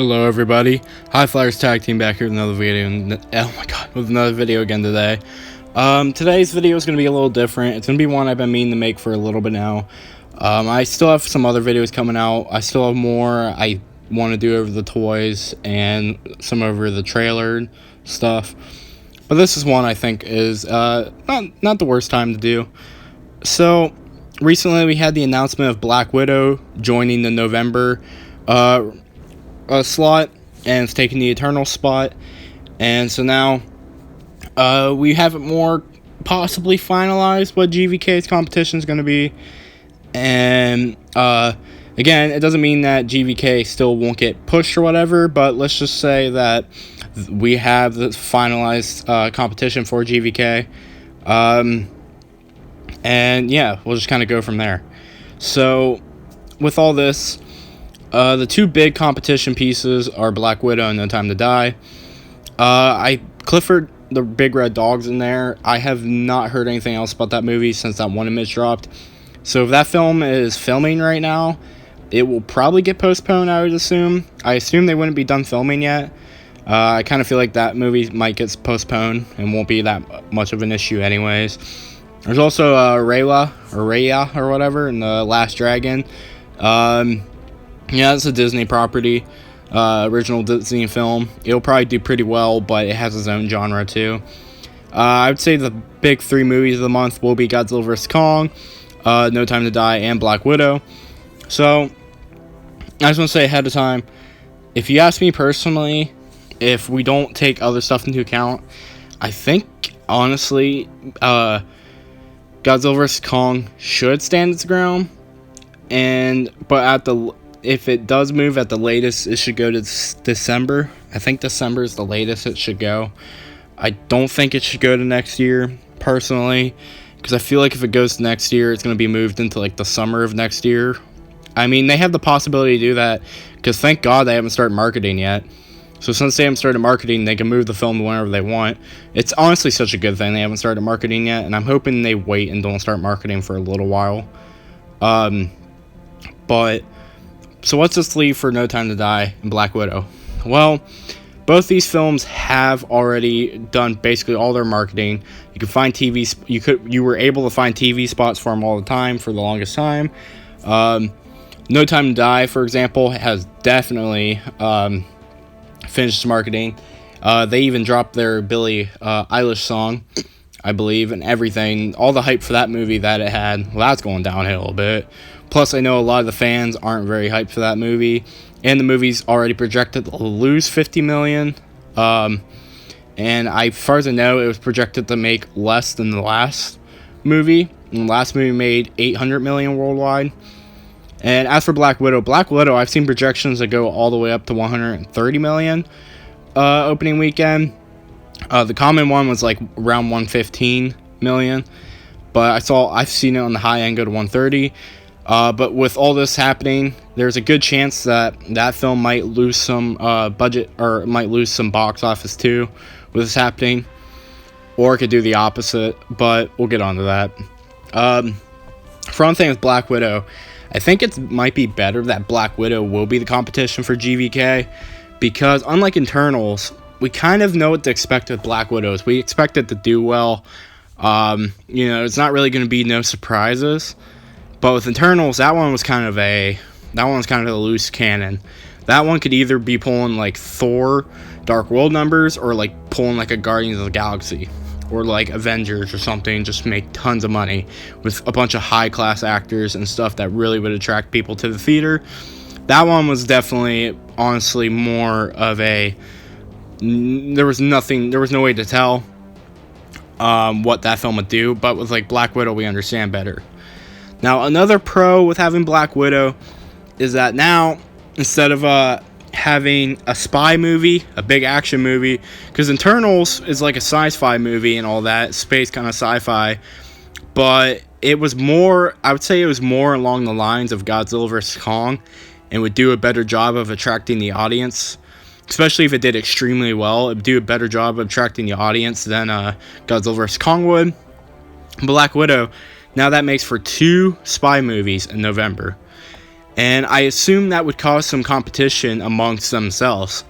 Hello everybody, High Flyers Tag Team back here with another video, with another video again today. Today's video is going to be a little different. It's going to be one I've been meaning to make for a little bit now. I still have some other videos coming out. I still have more I want to do over the toys and some over the trailer stuff. But this is one I think is not the worst time to do. So, recently we had the announcement of Black Widow joining the November slot, and it's taking the Eternal spot. And so now we have it more possibly finalized what GVK's competition is going to be. And again, it doesn't mean that GVK still won't get pushed or whatever, but let's just say that we have the finalized competition for GVK. And yeah, we'll just kind of go from there. So with all this, the two big competition pieces are Black Widow and No Time to Die. Clifford the Big Red Dog's in there. I have not heard anything else about that movie since that one image dropped. So if that film is filming right now, it will probably get postponed, I would assume. I assume they wouldn't be done filming yet. I kind of feel like that movie might get postponed and won't be that much of an issue anyways. There's also Raya or whatever in The Last Dragon. Yeah, it's a Disney property, original Disney film. It'll probably do pretty well, but it has its own genre too. I would say the big three movies of the month will be Godzilla vs. Kong, No Time to Die, and Black Widow. So, I just want to say ahead of time, if you ask me personally, if we don't take other stuff into account, I think, honestly, Godzilla vs. Kong should stand its ground. But if it does move at the latest, it should go to December. I think December is the latest it should go. I don't think it should go to next year, personally, because I feel like if it goes to next year, it's going to be moved into like the summer of next year. I mean, they have the possibility to do that, because thank God they haven't started marketing yet. So since they haven't started marketing, they can move the film to whenever they want. It's honestly such a good thing they haven't started marketing yet, and I'm hoping they wait and don't start marketing for a little while. So what's this leave for No Time to Die and Black Widow? Well, both these films have already done basically all their marketing. You can find you were able to find TV spots for them all the time for the longest time. No Time to Die, for example, has definitely finished marketing. They even dropped their Billie Eilish song, I believe, and everything. All the hype for that movie that it had, well, that's going downhill a bit. Plus, I know a lot of the fans aren't very hyped for that movie, and the movie's already projected to lose $50 million. And as far as I know, it was projected to make less than the last movie. And the last movie made $800 million worldwide. And as for Black Widow, I've seen projections that go all the way up to $130 million opening weekend. The common one was like around $115 million, but I've seen it on the high end go to $130. But with all this happening, there's a good chance that that film might lose some budget, or might lose some box office too with this happening, or it could do the opposite, but we'll get onto that. For one thing with Black Widow, I think it might be better that Black Widow will be the competition for GVK, because unlike Internals, we kind of know what to expect with Black Widows. We expect it to do well. It's not really going to be no surprises. But with Internals, that one was kind of a loose cannon. That one could either be pulling like Thor, Dark World numbers, or like pulling like a Guardians of the Galaxy, or like Avengers or something, just make tons of money with a bunch of high class actors and stuff that really would attract people to the theater. That one was definitely, honestly, more of a, there was no way to tell what that film would do. But with like Black Widow, we understand better. Now, another pro with having Black Widow is that now, instead of having a spy movie, a big action movie, because Internals is like a sci-fi movie and all that, space kind of sci-fi, but I would say it was more along the lines of Godzilla vs. Kong, and would do a better job of attracting the audience, especially if it did extremely well. It would do a better job of attracting the audience than Godzilla vs. Kong would. Black Widow, now that makes for 2 spy movies in November. And I assume that would cause some competition amongst themselves.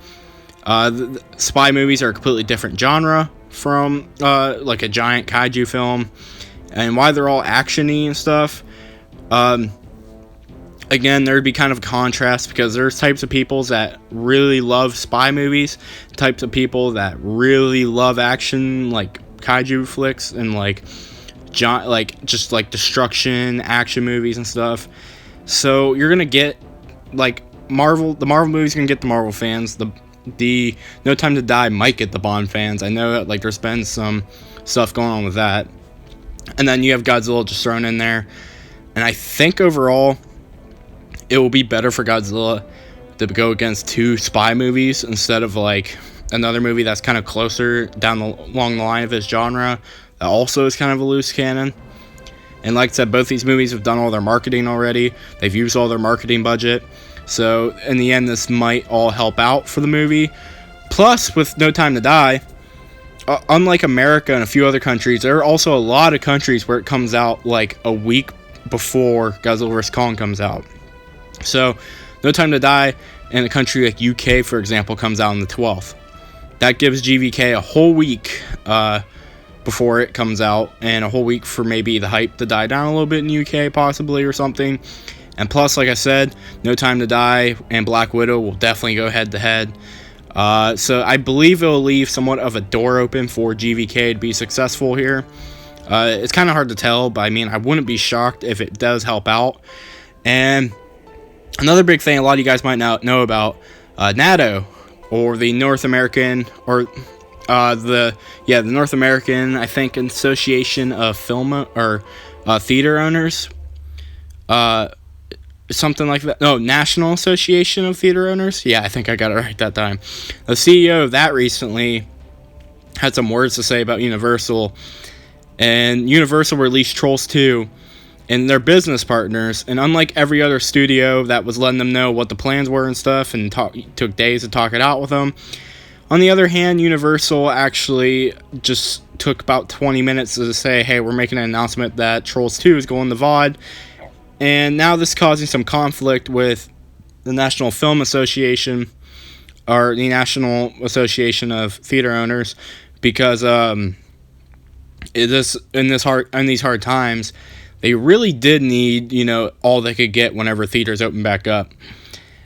The spy movies are a completely different genre from like a giant kaiju film, and why they're all actiony and stuff. Again, there'd be kind of a contrast because there's types of people that really love spy movies, types of people that really love action, like kaiju flicks and like just like destruction action movies and stuff. So you're gonna get like the Marvel movies gonna get the Marvel fans. The No Time to Die might get the Bond fans. I know that like there's been some stuff going on with that, and then you have Godzilla just thrown in there. And I think overall, it will be better for Godzilla to go against two spy movies instead of like another movie that's kind of closer along the line of his genre that also is kind of a loose cannon. And like I said, both these movies have done all their marketing already. They've used all their marketing budget. So in the end, this might all help out for the movie. Plus, with No Time to Die, unlike America and a few other countries, there are also a lot of countries where it comes out like a week before Godzilla vs. Kong comes out. So, No Time to Die in a country like UK, for example, comes out on the 12th. That gives GVK a whole week before it comes out, and a whole week for maybe the hype to die down a little bit in UK, possibly, or something. And plus, like I said, No Time to Die and Black Widow will definitely go head-to-head. So I believe it will leave somewhat of a door open for GVK to be successful here. It's kind of hard to tell, but I mean, I wouldn't be shocked if it does help out. And another big thing a lot of you guys might not know about, NATO, or the North American, or the North American, I think, Association of Film or Theater Owners, something like that. No, National Association of Theater Owners. Yeah, I think I got it right that time. The CEO of that recently had some words to say about Universal, and Universal released Trolls 2. And they're business partners, and unlike every other studio that was letting them know what the plans were and stuff, and took days to talk it out with them, on the other hand, Universal actually just took about 20 minutes to say, hey, we're making an announcement that Trolls 2 is going to VOD, and now this is causing some conflict with the National Film Association, or the National Association of Theater Owners, because in these hard times, they really did need, all they could get whenever theaters open back up.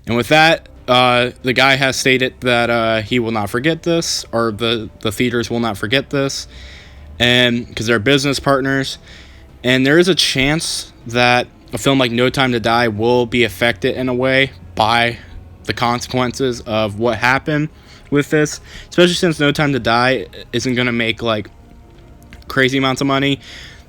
And with that, the guy has stated that he will not forget this, or the theaters will not forget this, and because they're business partners. And there is a chance that a film like No Time to Die will be affected in a way by the consequences of what happened with this, especially since No Time to Die isn't going to make like crazy amounts of money.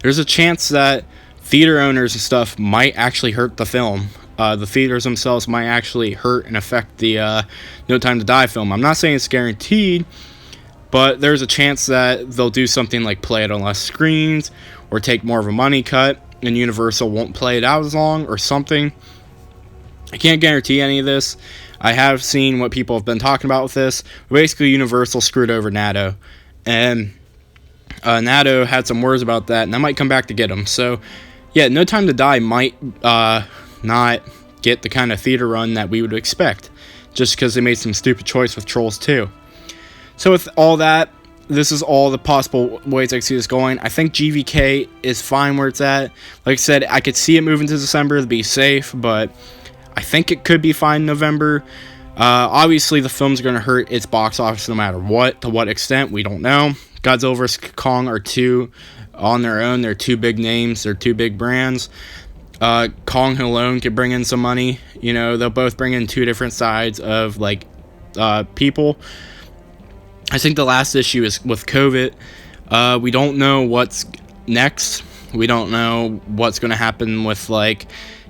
There's a chance that theater owners and stuff might actually hurt the film. The theaters themselves might actually hurt and affect the No Time to Die film. I'm not saying it's guaranteed, but there's a chance that they'll do something like play it on less screens, or take more of a money cut, and Universal won't play it out as long, or something. I can't guarantee any of this. I have seen what people have been talking about with this. Basically, Universal screwed over NATO, and NATO had some words about that, and that might come back to get them. So, yeah, No Time to Die might not get the kind of theater run that we would expect, just because they made some stupid choice with Trolls 2. So with all that, this is all the possible ways I see this going. I think GVK is fine where it's at. Like I said, I could see it moving to December to be safe, but I think it could be fine in November. Obviously, the film's going to hurt its box office no matter what. To what extent, we don't know. Godzilla vs. Kong are two on their own. They're two big names. They're two big brands. Kong alone could bring in some money. They'll both bring in two different sides of people. I think the last issue is with COVID. We don't know what's next. We don't know what's going to happen with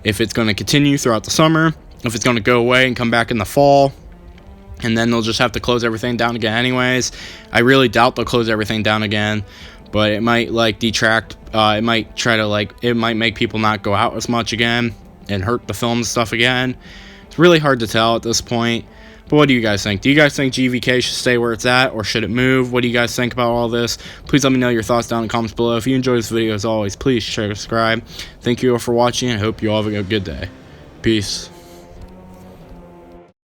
if it's going to continue throughout the summer, if it's going to go away and come back in the fall, and then they'll just have to close everything down again anyways. I really doubt they'll close everything down again, but it might detract. It might it might make people not go out as much again and hurt the film stuff again. It's really hard to tell at this point. But what do you guys think? Do you guys think GVK should stay where it's at, or should it move? What do you guys think about all this? Please let me know your thoughts down in the comments below. If you enjoyed this video, as always, please share, subscribe. Thank you all for watching, and I hope you all have a good day. Peace.